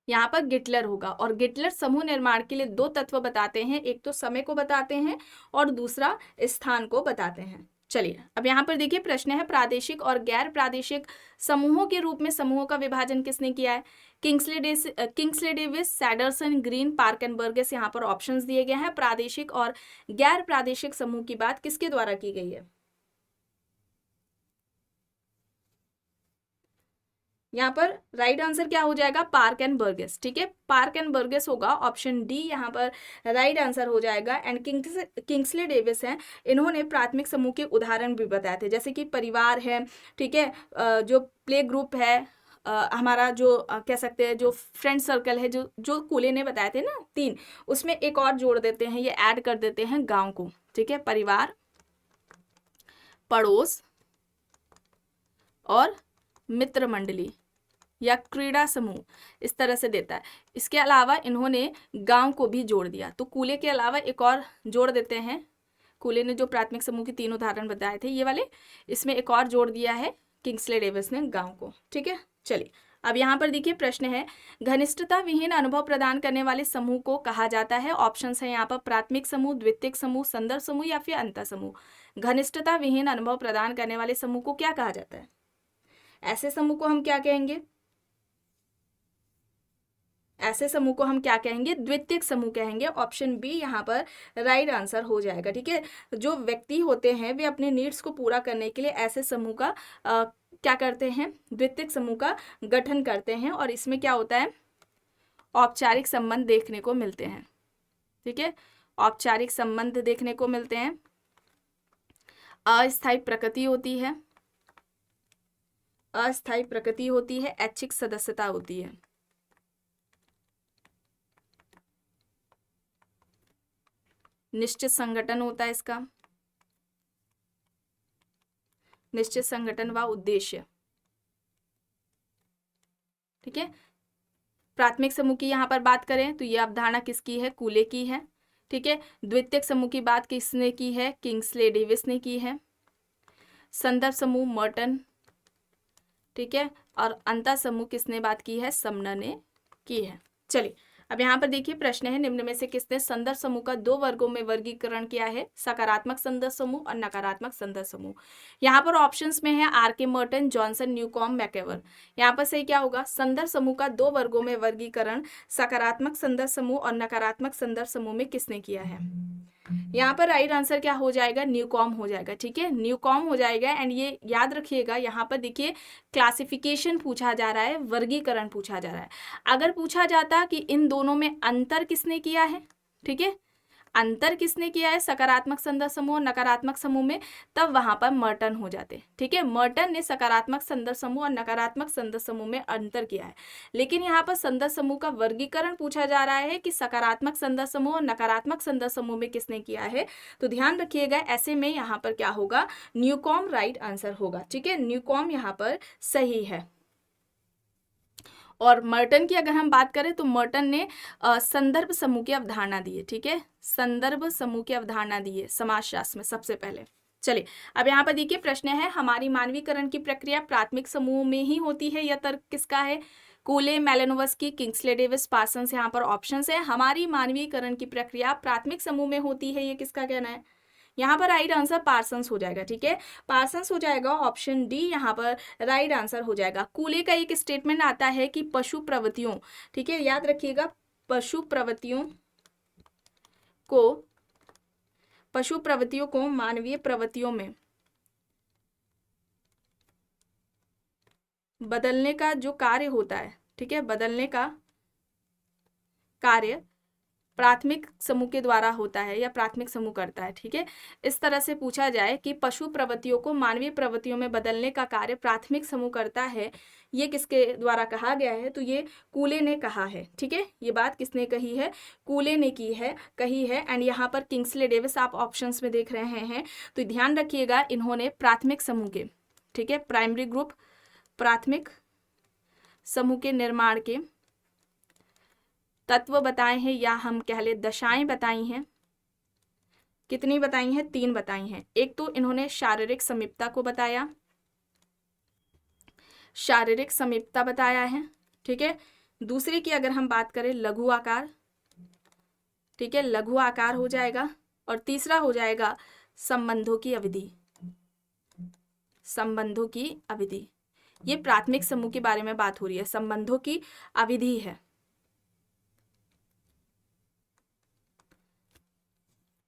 यहाँ पर गिटलर होगा। और गिटलर समूह निर्माण के लिए दो तत्व बताते हैं, एक तो समय को बताते हैं और दूसरा स्थान को बताते हैं। चलिए अब यहाँ पर देखिए, प्रश्न है प्रादेशिक और गैर प्रादेशिक समूहों के रूप में समूहों का विभाजन किसने किया है। किंग्सले डेविस, सैडरसन, ग्रीन, पार्कनबर्गस, यहाँ पर ऑप्शंस दिए गए हैं। प्रादेशिक और गैर प्रादेशिक समूह की बात किसके द्वारा की गई है। यहाँ पर राइट आंसर क्या हो जाएगा, पार्कनबर्गस, ठीक है, पार्कनबर्गस होगा, ऑप्शन डी यहाँ पर राइट आंसर हो जाएगा। एंड किंग्सले डेविस हैं, इन्होंने प्राथमिक समूह के उदाहरण भी बताए थे, जैसे कि परिवार है, ठीक है, जो प्ले ग्रुप है, हमारा जो कह सकते हैं जो फ्रेंड सर्कल है, जो कूले ने बताए थे ना 3, उसमें एक और जोड़ देते हैं, ये ऐड कर देते हैं गाँव को, ठीक है, परिवार, पड़ोस और मित्र मंडली या क्रीड़ा समूह, इस तरह से देता है। इसके अलावा इन्होंने गांव को भी जोड़ दिया, तो कूले के अलावा एक और जोड़ देते हैं। कूले ने जो प्राथमिक समूह के 3 उदाहरण बताए थे ये वाले, इसमें एक और जोड़ दिया है किंग्सले डेविस ने, गांव को, ठीक है। चलिए अब यहाँ पर देखिए, प्रश्न है घनिष्ठता विहीन अनुभव प्रदान करने वाले समूह को कहा जाता है। ऑप्शंस है यहाँ पर प्राथमिक समूह, द्वितीयक समूह, संदर्भ समूह या फिर अंतः समूह। घनिष्ठता विहीन अनुभव प्रदान करने वाले समूह को क्या कहा जाता है, ऐसे समूह को हम क्या कहेंगे, ऐसे समूह को हम क्या कहेंगे, द्वितीयक समूह कहेंगे। ऑप्शन बी यहाँ पर राइट आंसर हो जाएगा, ठीक है। जो व्यक्ति होते हैं वे अपने नीड्स को पूरा करने के लिए ऐसे समूह का क्या करते हैं, द्वितीयक समूह का गठन करते हैं। और इसमें क्या होता है, औपचारिक संबंध देखने को मिलते हैं, ठीक है, औपचारिक संबंध देखने को मिलते हैं, अस्थायी प्रकृति होती है, अस्थायी प्रकृति होती है, ऐच्छिक सदस्यता होती है। निश्चित संगठन होता है इसका, निश्चित संगठन व उद्देश्य, ठीक है। प्राथमिक समूह की यहाँ पर बात करें तो ये अवधारणा किसकी है, कूले की है, ठीक है। द्वितीयक समूह की बात किसने की है, किंग्सले डेविस ने की है। संदर्भ समूह मर्टन, ठीक है। और अंतः समूह किसने बात की है, समनर ने की है। चलिए अब यहाँ पर देखिए, प्रश्न है निम्न में से किसने संदर्भ समूह का 2 वर्गों में वर्गीकरण किया है, सकारात्मक संदर्भ समूह और नकारात्मक संदर्भ समूह। यहाँ पर ऑप्शंस में है R K. Merton, Johnson, Newcomb, MacIver. यहाँ पर सही क्या होगा, संदर्भ समूह का 2 वर्गों में वर्गीकरण सकारात्मक संदर्भ समूह और नकारात्मक संदर्भ समूह में किसने किया है। यहाँ पर राइट आंसर क्या हो जाएगा, न्यूकॉम्ब हो जाएगा, ठीक है, न्यूकॉम्ब हो जाएगा। एंड ये याद रखिएगा, यहाँ पर देखिए क्लासिफिकेशन पूछा जा रहा है, वर्गीकरण पूछा जा रहा है। अगर पूछा जाता कि इन दोनों में अंतर किसने किया है, ठीक है, अंतर किसने किया है सकारात्मक संदर्भ समूह और नकारात्मक समूह में, तब वहां पर मर्टन हो जाते। ठीक है, मर्टन ने सकारात्मक संदर्भ समूह और नकारात्मक संदर्भ समूह में अंतर किया है। लेकिन यहाँ पर संदर्भ समूह का वर्गीकरण पूछा जा रहा है कि सकारात्मक संदर्भ समूह और नकारात्मक संदर्भ समूह में किसने किया है। तो ध्यान रखिएगा, ऐसे में यहाँ पर क्या होगा, न्यूकॉम राइट आंसर होगा। ठीक है, न्यूकॉम यहाँ पर सही है। और मर्टन की अगर हम बात करें तो मर्टन ने संदर्भ समूह की अवधारणा दी है। ठीक है, संदर्भ समूह की अवधारणा दी है समाजशास्त्र में सबसे पहले। चलिए अब यहाँ पर देखिए प्रश्न है, हमारी मानवीकरण की प्रक्रिया प्राथमिक समूह में ही होती है। यह तर्क किसका है, कूले, मेलानोव्स्की, किंग्सले डेविस, पार्सन्स। यहाँ पर ऑप्शंस है, हमारी मानवीकरण की प्रक्रिया प्राथमिक समूह में होती है, ये किसका कहना है। यहाँ पर राइट आंसर पार्सन्स हो जाएगा। ठीक है, पार्सन्स हो जाएगा, ऑप्शन डी यहाँ पर राइट आंसर हो जाएगा। कूले का एक स्टेटमेंट आता है कि पशु प्रवृत्तियों, ठीक है याद रखिएगा, पशु प्रवृत्तियों को मानवीय प्रवृत्तियों में बदलने का जो कार्य होता है, ठीक है, बदलने का कार्य प्राथमिक समूह के द्वारा होता है या प्राथमिक समूह करता है। ठीक है, इस तरह से पूछा जाए कि पशु प्रवृत्तियों को मानवीय प्रवृत्तियों में बदलने का कार्य प्राथमिक समूह करता है, ये किसके द्वारा कहा गया है, तो ये कूले ने कहा है। ठीक है, ये बात किसने कही है, कूले ने कही है। एंड यहाँ पर किंग्सले डेविस आप ऑप्शंस में देख रहे हैं, तो ध्यान रखिएगा इन्होंने प्राथमिक समूह के, ठीक है, प्राइमरी ग्रुप, प्राथमिक समूह के निर्माण के तत्व बताए हैं, या हम कह ले दशाएं बताई हैं। कितनी बताई हैं, 3 बताई हैं। एक तो इन्होंने शारीरिक समीपता को बताया, शारीरिक समीपता बताया है। ठीक है, दूसरी की अगर हम बात करें लघु आकार, ठीक है, लघु आकार हो जाएगा। और तीसरा हो जाएगा संबंधों की अवधि, संबंधों की अवधि। ये प्राथमिक समूह के बारे में बात हो रही है, संबंधों की अवधि है।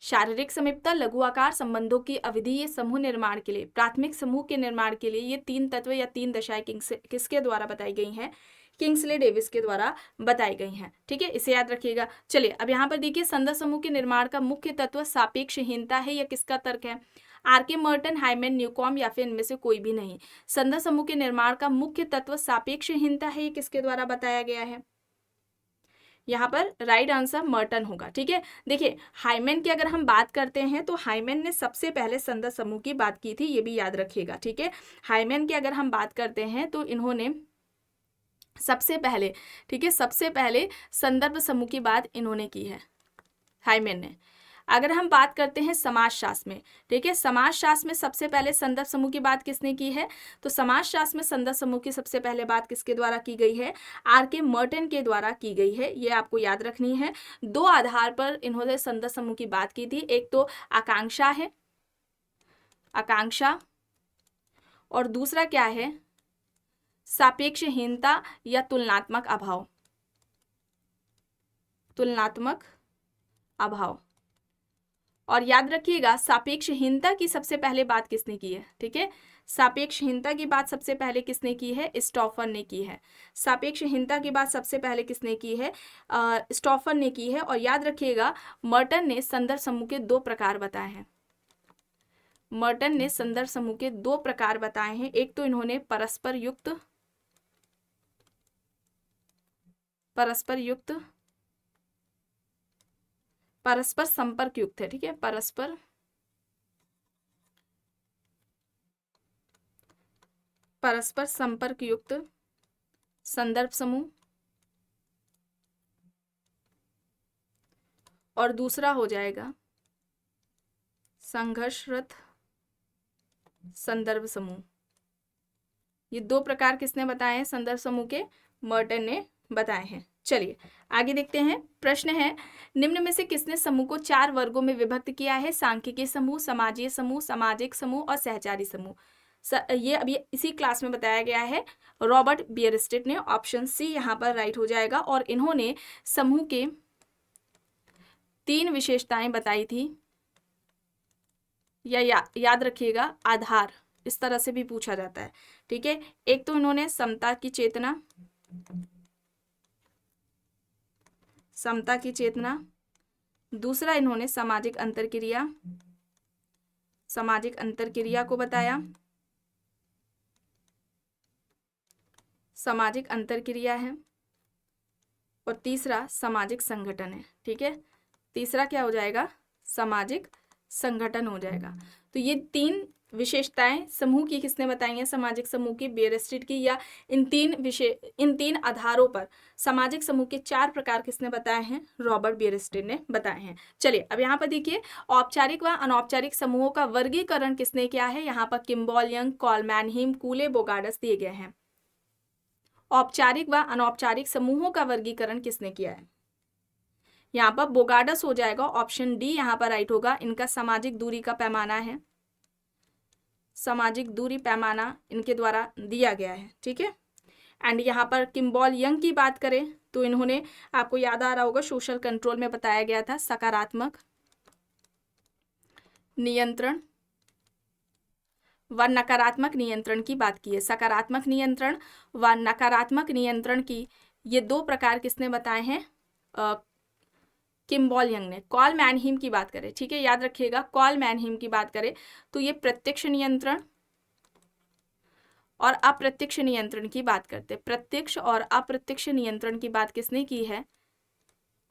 शारीरिक समीपता, लघु आकार, संबंधों की अवधि, ये समूह निर्माण के लिए, प्राथमिक समूह के निर्माण के लिए ये 3 तत्व या 3 दशाएं किसके द्वारा बताई गई हैं, किंग्सले डेविस के द्वारा बताई गई हैं। ठीक है, इसे याद रखिएगा। चलिए अब यहाँ पर देखिए, संदर्भ समूह के निर्माण का मुख्य तत्व सापेक्षहीनता है, यह किसका तर्क है, आर.के. मर्टन, हाइमन, न्यूकॉम या फिर इनमें से कोई भी नहीं। संदर्भ समूह के निर्माण का मुख्य तत्व सापेक्षहीनता है, ये किसके द्वारा बताया गया है, यहाँ पर राइट आंसर मर्टन होगा। ठीक है, देखिए हाइमन की अगर हम बात करते हैं तो हाइमन ने सबसे पहले संदर्भ समूह की बात की थी, ये भी याद रखिएगा। ठीक है, हाइमन की अगर हम बात करते हैं तो इन्होंने सबसे पहले, ठीक है, सबसे पहले संदर्भ समूह की बात इन्होंने की है, हाइमन ने। अगर हम बात करते हैं समाजशास्त्र में, ठीक है, समाजशास्त्र में सबसे पहले संदर्भ समूह की बात किसने की है, तो समाजशास्त्र में संदर्भ समूह की सबसे पहले बात किसके द्वारा की गई है, आर.के. मर्टन के द्वारा की गई है। ये आपको याद रखनी है। 2 आधार पर इन्होंने संदर्भ समूह की बात की थी, एक तो आकांक्षा है, आकांक्षा, और दूसरा क्या है, सापेक्षहीनता या तुलनात्मक अभाव, तुलनात्मक अभाव। और याद रखिएगा सापेक्षहीनता की सबसे पहले बात किसने की है, ठीक है, सापेक्षहीनता की बात सबसे पहले किसने की है, स्टॉफर ने की है। सापेक्षहीनता की बात सबसे पहले किसने की है, स्टॉफर ने की है। और याद रखिएगा मर्टन ने संदर्भ समूह के 2 प्रकार बताए हैं, मर्टन ने संदर्भ समूह के 2 प्रकार बताए हैं। एक तो इन्होंने परस्पर युक्त, परस्पर युक्त, परस्पर संपर्क युक्त है, ठीक है, परस्पर संपर्क युक्त संदर्भ समूह, और दूसरा हो जाएगा संघर्षरत संदर्भ समूह। ये 2 प्रकार किसने बताए हैं संदर्भ समूह के, मर्टन ने बताए हैं। चलिए आगे देखते हैं। प्रश्न है, निम्न में से किसने समूह को 4 वर्गों में विभक्त किया है, सांख्यिकीय समूह, समाजीय समूह, सामाजिक समूह और सहचारी समूह। ये अभी इसी क्लास में बताया गया है, रॉबर्ट बियरस्टेट ने। ऑप्शन सी यहाँ पर राइट हो जाएगा। और इन्होंने समूह के 3 विशेषताएं बताई थी, या याद रखिएगा आधार, इस तरह से भी पूछा जाता है, ठीक है। एक तो इन्होंने समता की चेतना, समता की चेतना, दूसरा इन्होंने सामाजिक अंतरक्रिया, सामाजिक अंतरक्रिया को बताया, सामाजिक अंतरक्रिया है। और तीसरा सामाजिक संगठन है। ठीक है, तीसरा क्या हो जाएगा, सामाजिक संगठन हो जाएगा। तो ये 3 विशेषताएं समूह की किसने बताई हैं, सामाजिक समूह की बेयरस्ट्रीट की, या इन 3 आधारों पर सामाजिक समूह के 4 प्रकार किसने बताए हैं, रॉबर्ट बेयरस्ट्रीट ने बताए हैं। चलिए अब यहाँ पर देखिए, औपचारिक व अनौपचारिक समूहों का वर्गीकरण किसने किया है, यहाँ पर Kimball young, Coleman him, कूले Bogardus दिए गए हैं। औपचारिक व अनौपचारिक समूहों का वर्गीकरण किसने किया है, यहाँ पर बोगार्डस हो जाएगा, ऑप्शन डी यहाँ पर राइट होगा। इनका सामाजिक दूरी का पैमाना है, सामाजिक दूरी पैमाना इनके द्वारा दिया गया है। ठीक है, एंड यहाँ पर किम्बॉल यंग की बात करें तो इन्होंने, आपको याद आ रहा होगा, सोशल कंट्रोल में बताया गया था, सकारात्मक नियंत्रण व नकारात्मक नियंत्रण की बात की है। सकारात्मक नियंत्रण व नकारात्मक नियंत्रण की ये 2 प्रकार किसने बताए हैं, किम्बॉल यंग ने। कॉलमैन हिम की बात करें, ठीक है, याद रखिएगा, कॉलमैन हिम की बात करें तो ये प्रत्यक्ष नियंत्रण और अप्रत्यक्ष नियंत्रण की बात करते हैं। प्रत्यक्ष और अप्रत्यक्ष नियंत्रण की बात किसने की है,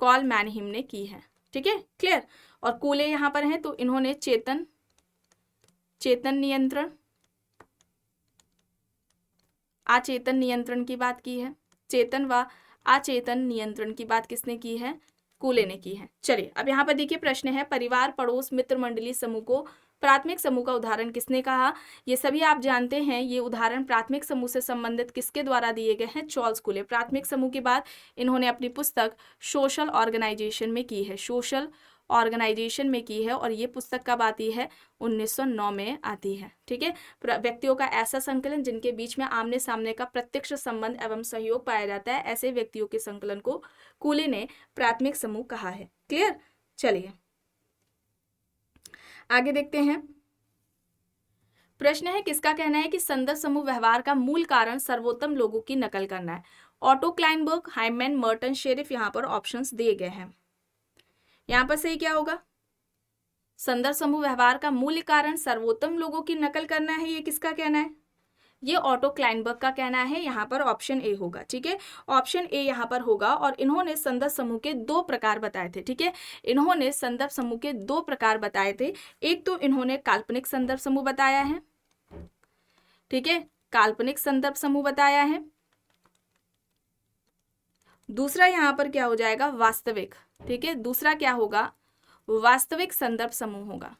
कॉलमैन हिम ने की है। ठीक है, क्लियर। और कूले यहाँ पर हैं तो इन्होंने चेतन नियंत्रण, अचेतन नियंत्रण की बात की है। चेतन व अचेतन नियंत्रण की बात किसने की है, कूले ने की है। चलिए अब यहाँ पर देखिए, प्रश्न है परिवार, पड़ोस, मित्र मंडली समूह को प्राथमिक समूह का उदाहरण किसने कहा। ये सभी आप जानते हैं, ये उदाहरण प्राथमिक समूह से संबंधित किसके द्वारा दिए गए हैं, चार्ल्स कूले। प्राथमिक समूह की बात इन्होंने अपनी पुस्तक सोशल ऑर्गेनाइजेशन में की है, सोशल ऑर्गेनाइजेशन में की है, और ये पुस्तक कब आती है, 1909 में आती है। ठीक है, व्यक्तियों का ऐसा संकलन जिनके बीच में आमने सामने का प्रत्यक्ष संबंध एवं सहयोग पाया जाता है, ऐसे व्यक्तियों के संकलन को कूले ने प्राथमिक समूह कहा है। क्लियर। चलिए आगे देखते हैं। प्रश्न है, किसका कहना है कि संदर्भ समूह व्यवहार का मूल कारण सर्वोत्तम लोगों की नकल करना है। ऑटो क्लाइनबर्ग, हाइमैन, मर्टन, शेरिफ, यहाँ पर ऑप्शंस दिए गए हैं। यहाँ पर सही क्या होगा, संदर्भ समूह व्यवहार का मूल कारण सर्वोत्तम लोगों की नकल करना है, ये किसका कहना है, ये ऑटो क्लाइनबर्ग का कहना है। यहाँ पर ऑप्शन ए होगा। ठीक है, ऑप्शन ए यहाँ पर होगा। और इन्होंने संदर्भ समूह के 2 प्रकार बताए थे। ठीक है, इन्होंने संदर्भ समूह के 2 प्रकार बताए थे। एक तो इन्होंने काल्पनिक संदर्भ समूह बताया है, ठीक है, काल्पनिक संदर्भ समूह बताया है। दूसरा यहाँ पर क्या हो जाएगा, वास्तविक। ठीक है, दूसरा क्या होगा, वास्तविक संदर्भ समूह होगा।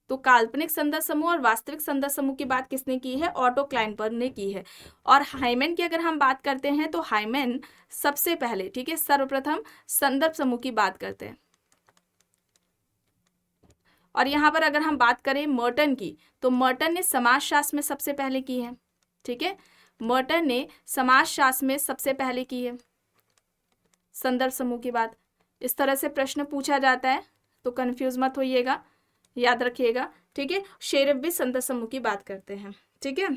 तो काल्पनिक संदर्भ समूह और वास्तविक संदर्भ समूह की बात किसने की है, ऑटो क्लाइनबर्ग ने की है। और हाइमैन की अगर हम बात करते हैं तो हाइमैन सबसे पहले, ठीक है, सर्वप्रथम संदर्भ समूह की बात करते हैं। और यहाँ पर अगर हम बात करें मर्टन की, तो मर्टन ने समाजशास्त्र में सबसे पहले की है। ठीक है, मर्टन ने समाजशास्त्र में सबसे पहले की है संदर्भ समूह की बात। इस तरह से प्रश्न पूछा जाता है तो कंफ्यूज मत होइएगा, याद रखिएगा। ठीक है, शेरिफ भी संदर्भ समूह की बात करते हैं। ठीक है,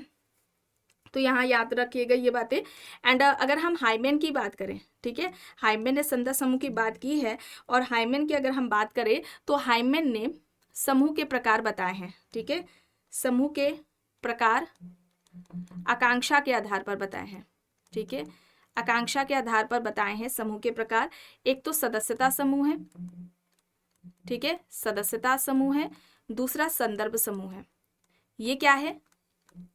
तो यहाँ याद रखिएगा ये बातें। एंड अगर हम हाइमैन की बात करें, ठीक है, हाइमैन ने संदर्भ समूह की बात की है। और हाइमैन की अगर हम बात करें तो हाइमैन ने समूह के प्रकार बताए हैं। ठीक है, समूह के प्रकार आकांक्षा के आधार पर बताए हैं। ठीक है, आकांक्षा के आधार पर बताए हैं समूह के प्रकार। एक तो सदस्यता समूह है, ठीक है, सदस्यता समूह है। दूसरा संदर्भ समूह है। ये क्या है,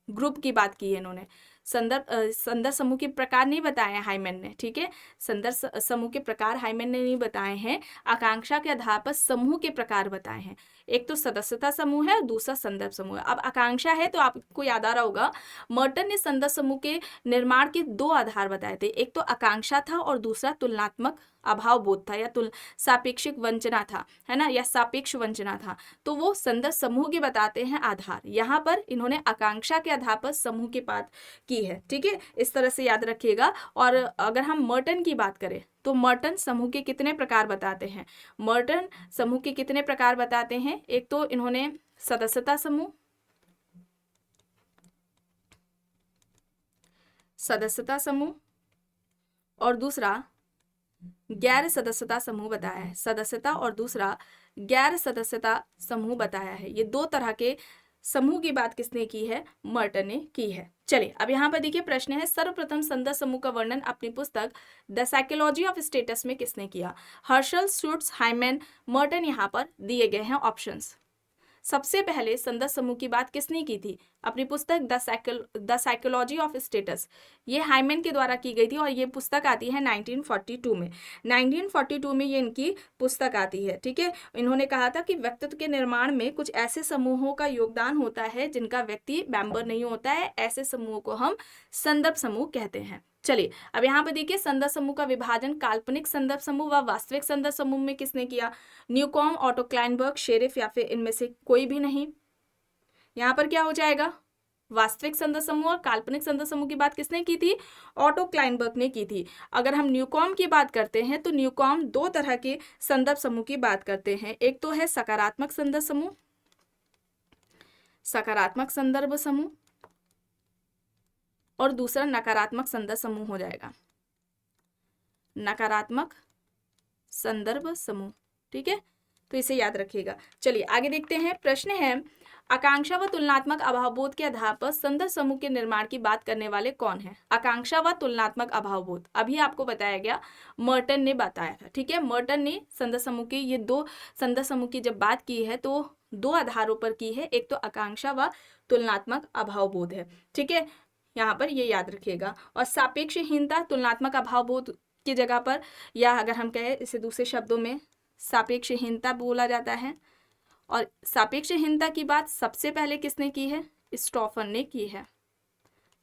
ग्रुप की बात की है इन्होंने। संदर्भ समूह के प्रकार नहीं बताए हैं हाइमैन ने। ठीक है, संदर्भ समूह के प्रकार हाइमैन ने नहीं बताए हैं, आकांक्षा के आधार पर समूह के प्रकार बताए हैं। एक तो सदस्यता समूह है, दूसरा संदर्भ समूह है। अब आकांक्षा है तो आपको याद आ रहा होगा, मर्टन ने संदर्भ समूह के निर्माण के 2 आधार बताए थे। एक तो आकांक्षा था और दूसरा तुलनात्मक अभाव बोध था, या सापेक्षिक वंचना था, है ना, या सापेक्ष वंचना था। तो वो संदर्भ समूह के बताते हैं आधार। यहाँ पर इन्होंने आकांक्षा के आधार पर समूह की बात की है। ठीक है, इस तरह से याद रखिएगा। और अगर हम मर्टन की बात करें तो मर्टन समूह के कितने प्रकार बताते हैं, मर्टन समूह के कितने प्रकार बताते हैं। एक तो इन्होंने सदस्यता समूह, और दूसरा गैर सदस्यता समूह बताया है, सदस्यता और दूसरा गैर सदस्यता समूह बताया है। ये दो तरह के समूह की बात किसने की है? मर्टन ने की है। चलिए अब यहाँ पर देखिए प्रश्न है, सर्वप्रथम संदर्भ समूह का वर्णन अपनी पुस्तक द साइकोलॉजी ऑफ स्टेटस में किसने किया? हर्शल, शुट्स, हाइमन, मर्टन यहाँ पर दिए गए हैं ऑप्शंस। सबसे पहले संदर्भ समूह की बात किसने की थी? अपनी पुस्तक द साइकोलॉजी ऑफ स्टेटस, ये हाइमन के द्वारा की गई थी और ये पुस्तक आती है 1942 में। 1942 में ये इनकी पुस्तक आती है, ठीक है। इन्होंने कहा था कि व्यक्तित्व के निर्माण में कुछ ऐसे समूहों का योगदान होता है जिनका व्यक्ति मेंबर नहीं होता है, ऐसे समूहों को हम संदर्भ समूह कहते हैं। चलिए अब यहाँ पर देखिए संदर्भ समूह का विभाजन काल्पनिक संदर्भ समूह व वास्तविक संदर्भ समूह में किसने किया? न्यूकॉम, ऑटो क्लाइनबर्ग, शेरिफ या फिर इनमें से कोई भी नहीं। यहाँ पर क्या हो जाएगा? वास्तविक संदर्भ समूह और काल्पनिक संदर्भ समूह की बात किसने की थी? ऑटो क्लाइनबर्ग ने की थी। अगर हम न्यूकॉम की बात करते हैं तो न्यूकॉम दो तरह के संदर्भ समूह की बात करते हैं, एक तो है सकारात्मक संदर्भ समूह, सकारात्मक संदर्भ समूह, और दूसरा नकारात्मक संदर्भ समूह हो जाएगा, नकारात्मक संदर्भ समूह, ठीक है। तो इसे याद रखिएगा। चलिए आगे देखते हैं। प्रश्न है, आकांक्षा व तुलनात्मक अभावबोध के आधार पर संदर्भ समूह के निर्माण की बात करने वाले कौन है? आकांक्षा व तुलनात्मक अभावबोध अभी आपको बताया गया, मर्टन ने बताया था, ठीक है। मर्टन ने संदर्भ समूह की, ये दो संदर्भ समूह की जब बात की है तो दो आधारों पर की है, एक तो आकांक्षा व तुलनात्मक अभावबोध है, ठीक है। यहाँ पर ये याद रखिएगा। और सापेक्षहीनता तुलनात्मक अभावबोध की जगह पर, या अगर हम कहें इसे दूसरे शब्दों में सापेक्षहीनता बोला जाता है। और सापेक्षहीनता की बात सबसे पहले किसने की है? स्टॉफर ने की है,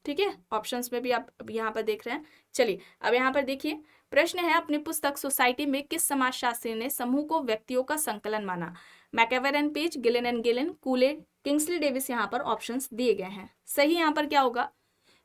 ठीक है। ऑप्शंस में भी आप यहाँ पर देख रहे हैं। चलिए अब यहाँ पर देखिए प्रश्न है, अपनी पुस्तक सोसाइटी में किस समाजशास्त्री ने समूह को व्यक्तियों का संकलन माना? MacIver and Page, Gillin and Gillin, Cooley, Kingsley Davis यहाँ पर ऑप्शंस दिए गए हैं। सही यहाँ पर क्या होगा?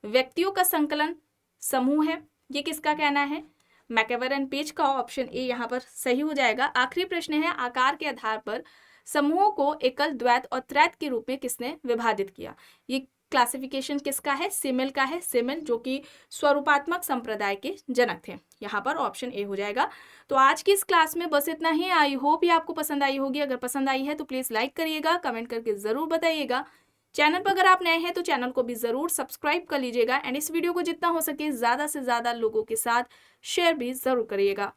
व्यक्तियों का संकलन समूह है, ये किसका कहना है? मैकएवर एंड पेज का। ऑप्शन ए यहाँ पर सही हो जाएगा। आखिरी प्रश्न है, आकार के आधार पर समूहों को एकल, द्वैत और त्रैत के रूप में किसने विभाजित किया? ये क्लासिफिकेशन किसका है? सिमेल का है। सिमेल जो कि स्वरूपात्मक संप्रदाय के जनक थे। यहाँ पर ऑप्शन ए हो जाएगा। तो आज की इस क्लास में बस इतना ही। आई होप ये आपको पसंद आई होगी। अगर पसंद आई है तो प्लीज़ लाइक करिएगा, कमेंट करके ज़रूर बताइएगा। चैनल पर अगर आप नए हैं तो चैनल को भी ज़रूर सब्सक्राइब कर लीजिएगा एंड इस वीडियो को जितना हो सके ज़्यादा से ज़्यादा लोगों के साथ शेयर भी ज़रूर करिएगा।